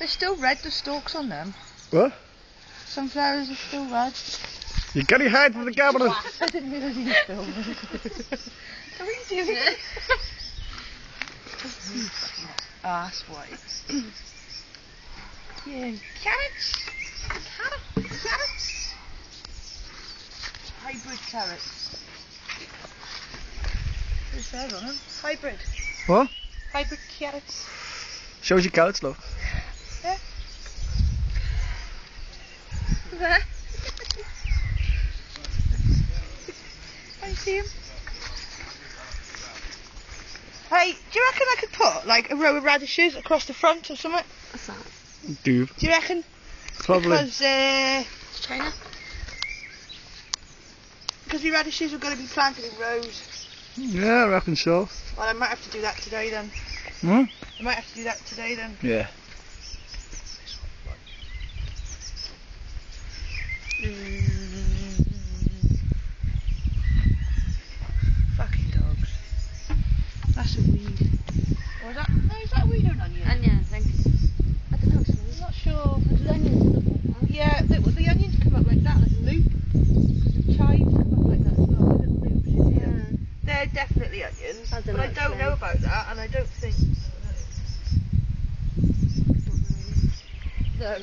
They're still red, the stalks on them. What? Sunflowers are still red. You can't hide from the camera. I didn't realise you were filming. What are you doing? Ass white. Yeah, carrots. Carrots. Hybrid carrots. What's that on them? Hybrid. What? Hybrid carrots. Shows you carrots, love. Yeah. There. Can you see him? Hey, do you reckon I could put like a row of radishes across the front or something? What's that? Do. Do you reckon? Probably. Because the radishes are going to be planted in rows. Yeah, I reckon so. Well, I might have to do that today then. Hmm? I might have to do that today then. Yeah. Fucking dogs. That's a weed. Or is that? No, is that a weed or an onion? Onion, I think. I don't know. I'm not sure. The onions look like that. Yeah, the onions come up like that, like a loop. The chives come up like that as well, little loops. Yeah. They're definitely onions, I don't but I know, don't know about that, and I don't think. No.